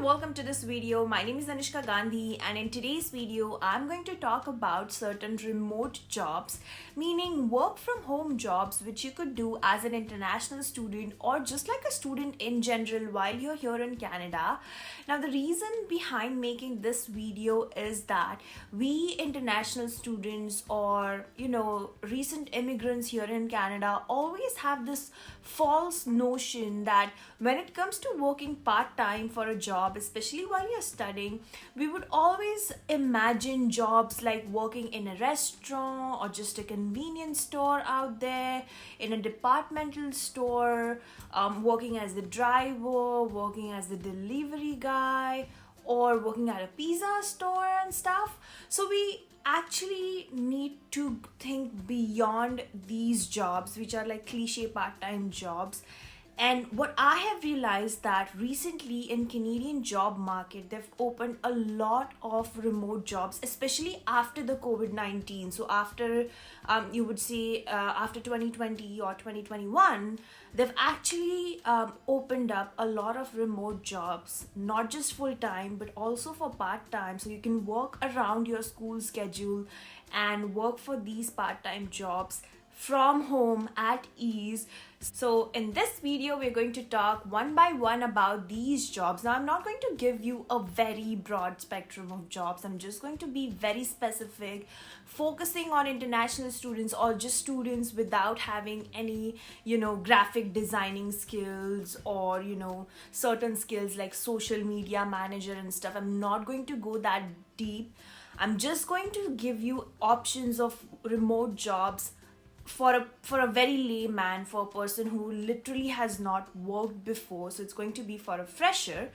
welcome to this video. My name is Anushka Gandhi, and in today's video I'm going to talk about certain remote jobs, meaning work from home jobs which you could do as an international student or just like a student in general while you're here in Canada. Now the reason behind making this video is that we international students or recent immigrants here in Canada always have this false notion that when it comes to working part-time for a job, especially while you're studying, we would always imagine jobs like working in a restaurant or just a convenience store out there, in a departmental store, working as the driver, working as the delivery guy, or working at a pizza store and stuff. So we actually need to think beyond these jobs, which are like cliche part-time jobs. And what I have realized that recently in Canadian job market, they've opened a lot of remote jobs, especially after the COVID-19. So after, you would say after 2020 or 2021, they've actually opened up a lot of remote jobs, not just full-time, but also for part-time. So you can work around your school schedule and work for these part-time jobs from home at ease. So in this video, we're going to talk one by one about these jobs. Now, I'm not going to give you a very broad spectrum of jobs. I'm just going to be very specific, focusing on international students or just students without having any, graphic designing skills or, certain skills like social media manager and stuff. I'm not going to go that deep. I'm just going to give you options of remote jobs for a very layman, for a person who literally has not worked before. So it's going to be for a fresher.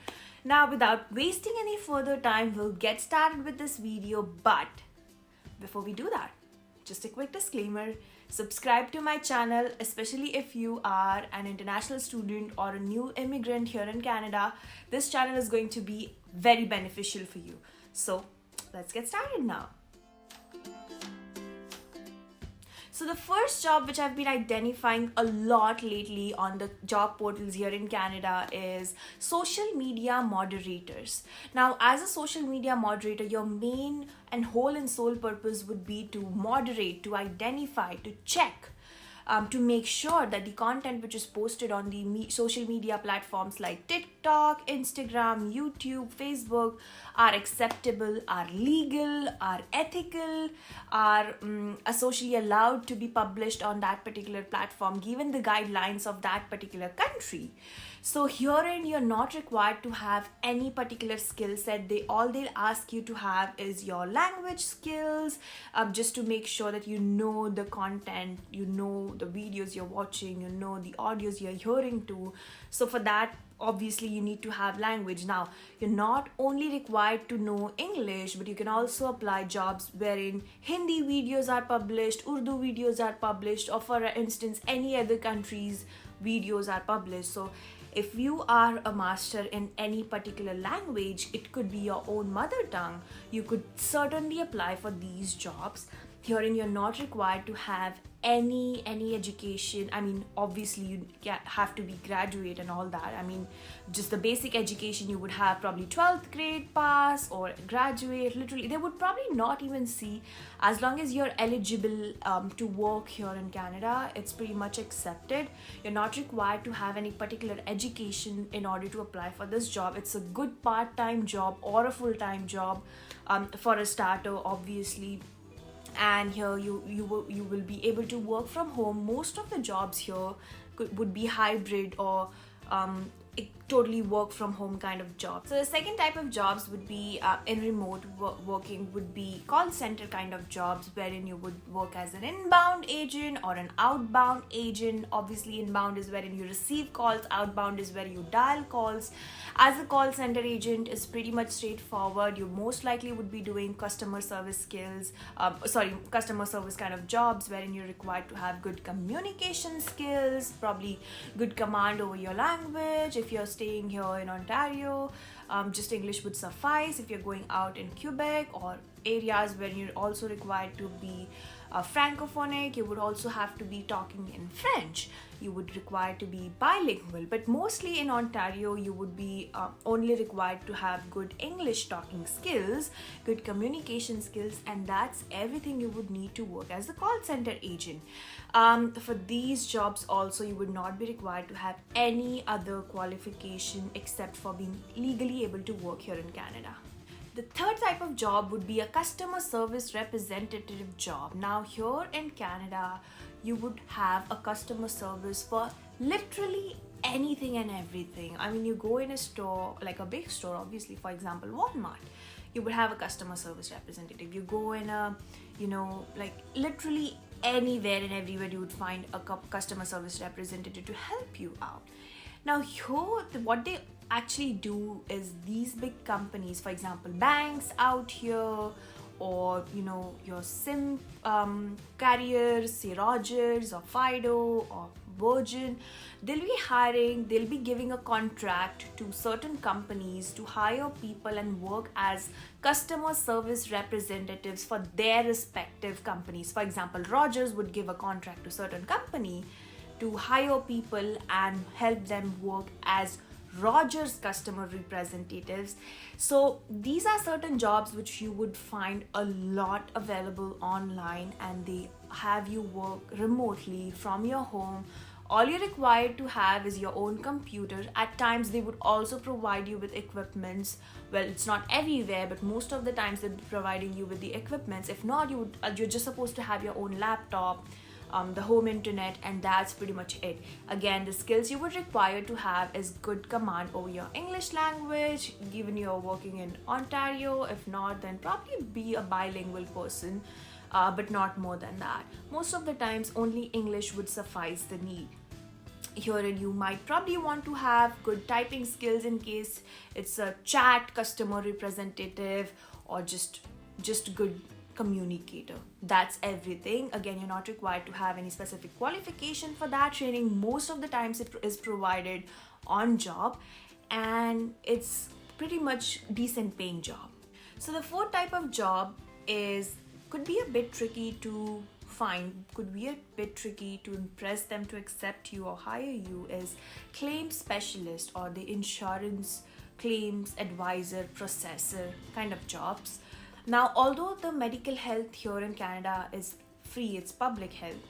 Now, without wasting any further time, we'll get started with this video. But before we do that, just a quick disclaimer: subscribe to my channel, especially if you are an international student or a new immigrant here in Canada. This channel is going to be very beneficial for you. So let's get started now. So the first job which I've been identifying a lot lately on the job portals here in Canada is social media moderators. Now, as a social media moderator, your main and whole and sole purpose would be to moderate, to identify, to check, to make sure that the content which is posted on the social media platforms like TikTok, Instagram, YouTube, Facebook are acceptable, are legal, are ethical, are socially allowed to be published on that particular platform, given the guidelines of that particular country. So herein, you're not required to have any particular skill set. They'll ask you to have is your language skills, just to make sure that you know the content, you know the videos you're watching, you know the audios you're hearing to. So for that, obviously you need to have language. Now, you're not only required to know English, but you can also apply jobs wherein Hindi videos are published, Urdu videos are published, or for instance any other country's videos are published. So if you are a master in any particular language, it could be your own mother tongue, you could certainly apply for these jobs. Herein, you're not required to have any education. I mean, obviously you have to be graduate and all that. I mean, just the basic education you would have, probably 12th grade pass or graduate. Literally, they would probably not even see. As long as you're eligible to work here in Canada, it's pretty much accepted. You're not required to have any particular education in order to apply for this job. It's a good part-time job or a full-time job for a starter, obviously. And here you will be able to work from home. Most of the jobs here would be hybrid or totally work from home kind of job. So the second type of jobs would be in remote working, would be call center kind of jobs, wherein you would work as an inbound agent or an outbound agent. Obviously, inbound is wherein you receive calls, outbound is where you dial calls. As a call center agent is pretty much straightforward. You most likely would be doing customer service skills, customer service kind of jobs, wherein you're required to have good communication skills, probably good command over your language. If you're staying here in Ontario, just English would suffice. If you're going out in Quebec or areas where you're also required to be francophonic, you would also have to be talking in French, you would require to be bilingual. But mostly in Ontario, you would be only required to have good English talking skills, good communication skills, and that's everything you would need to work as a call center agent. For these jobs also, you would not be required to have any other qualification except for being legally able to work here in Canada. The third type of job would be a customer service representative job. Now, here in Canada, you would have a customer service for literally anything and everything. I mean, you go in a store, like a big store, obviously, for example, Walmart, you would have a customer service representative. You go in a, like literally anywhere and everywhere, you would find a customer service representative to help you out. Now, here, what they actually do is these big companies, for example, banks out here, or your SIM carriers, say Rogers or Fido or Virgin, they'll be giving a contract to certain companies to hire people and work as customer service representatives for their respective companies. For example, Rogers would give a contract to certain company to hire people and help them work as Rogers customer representatives. So these are certain jobs which you would find a lot available online, and they have you work remotely from your home. All you're required to have is your own computer. At times they would also provide you with equipments. Well, it's not everywhere, but most of the times they'll be providing you with the equipments. If not, you're just supposed to have your own laptop, the home internet, and that's pretty much it. Again, the skills you would require to have is good command over your English language, given you're working in Ontario. If not, then probably be a bilingual person, but not more than that. Most of the times, only English would suffice the need. Herein, you might probably want to have good typing skills in case it's a chat customer representative, or just good communicator. That's everything. Again, you're not required to have any specific qualification for that. Training most of the times it is provided on job, and it's pretty much decent paying job. So the fourth type of job could be a bit tricky to find, could be a bit tricky to impress them to accept you or hire you, is claim specialist or the insurance claims advisor processor kind of jobs. Now, although the medical health here in Canada is free, it's public health,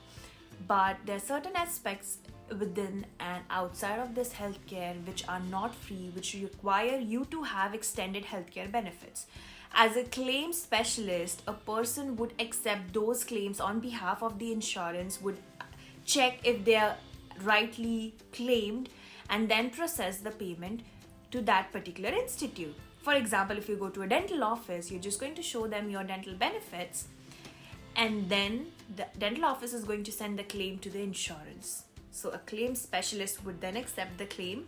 but there are certain aspects within and outside of this healthcare which are not free, which require you to have extended healthcare benefits. As a claim specialist, a person would accept those claims on behalf of the insurance, would check if they are rightly claimed, and then process the payment to that particular institute. For example, if you go to a dental office, you're just going to show them your dental benefits, and then the dental office is going to send the claim to the insurance. So a claim specialist would then accept the claim,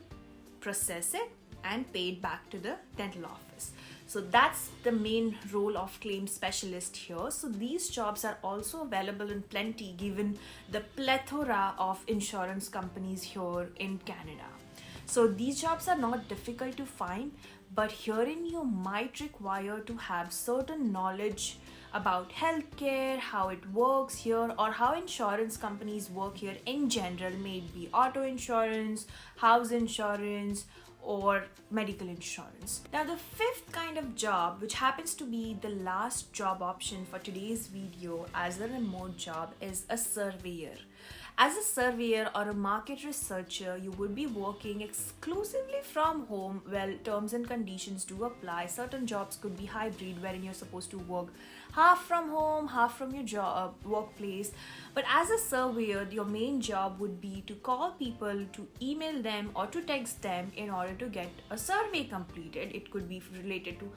process it, and pay it back to the dental office. So that's the main role of claim specialist here. So these jobs are also available in plenty given the plethora of insurance companies here in Canada. So these jobs are not difficult to find, but herein you might require to have certain knowledge about healthcare, how it works here, or how insurance companies work here in general, may it be auto insurance, house insurance, or medical insurance. Now, the fifth kind of job, which happens to be the last job option for today's video as a remote job, is a surveyor. As a surveyor or a market researcher, you would be working exclusively from home. Well, terms and conditions do apply. Certain jobs could be hybrid, wherein you're supposed to work half from home, half from your job workplace. But as a surveyor, your main job would be to call people, to email them, or to text them in order to get a survey completed. It could be related to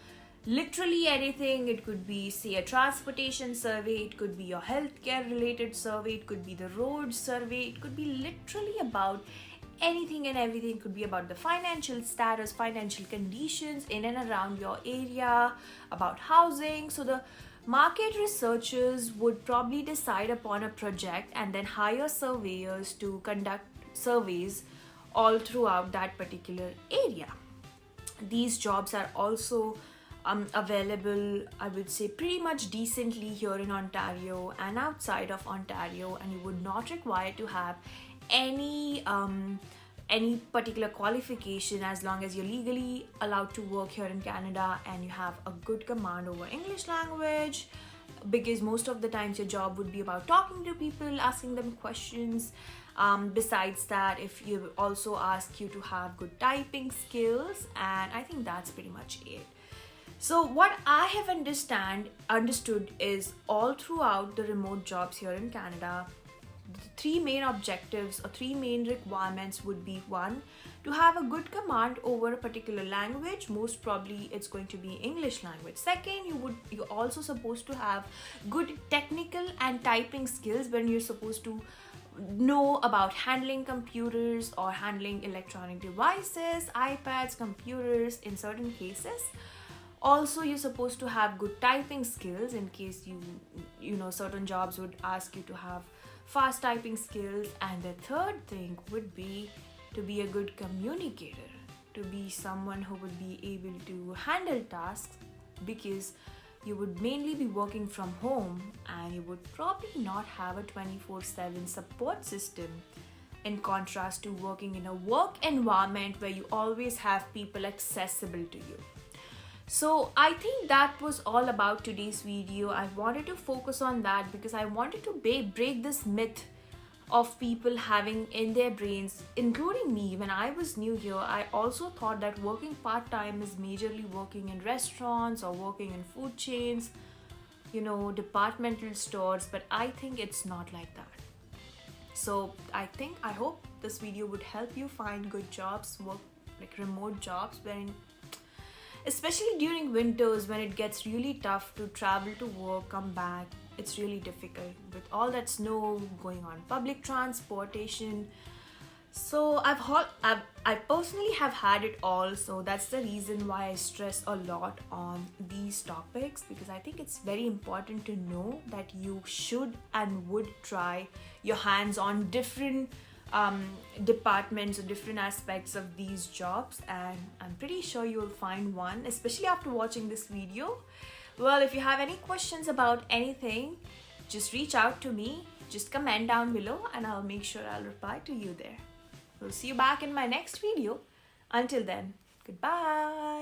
literally anything. It could be, say, a transportation survey, it could be your healthcare related survey, it could be the road survey, it could be literally about anything and everything. It could be about the financial status, financial conditions in and around your area, about housing. So the market researchers would probably decide upon a project and then hire surveyors to conduct surveys all throughout that particular area. These jobs are also available, I would say, pretty much decently here in Ontario and outside of Ontario, and you would not require to have any particular qualification as long as you're legally allowed to work here in Canada and you have a good command over English language, because most of the times your job would be about talking to people, asking them questions. Besides that, if you also ask you to have good typing skills, and I think that's pretty much it. So what I have understood is all throughout the remote jobs here in Canada, the three main objectives or three main requirements would be: one, to have a good command over a particular language, most probably it's going to be English language. Second, you're also supposed to have good technical and typing skills when you're supposed to know about handling computers or handling electronic devices, iPads, computers in certain cases. Also, you're supposed to have good typing skills in case you know certain jobs would ask you to have fast typing skills. And the third thing would be to be a good communicator, to be someone who would be able to handle tasks, because you would mainly be working from home and you would probably not have a 24/7 support system, in contrast to working in a work environment where you always have people accessible to you. So I think that was all about today's video. I wanted to focus on that because I wanted to break this myth of people having in their brains, including me. When I was new here, I also thought that working part-time is majorly working in restaurants or working in food chains, departmental stores, but I think it's not like that. So I hope this video would help you find good jobs, work like remote jobs, especially during winters when it gets really tough to travel to work, come back. It's really difficult with all that snow going on, public transportation. So I personally have had it all, so that's the reason why I stress a lot on these topics, because I think it's very important to know that you should and would try your hands on different departments or different aspects of these jobs, and I'm pretty sure you'll find one, especially after watching this video. Well, if you have any questions about anything, just reach out to me, just comment down below and I'll make sure I'll reply to you there. We'll see you back in my next video. Until then, goodbye.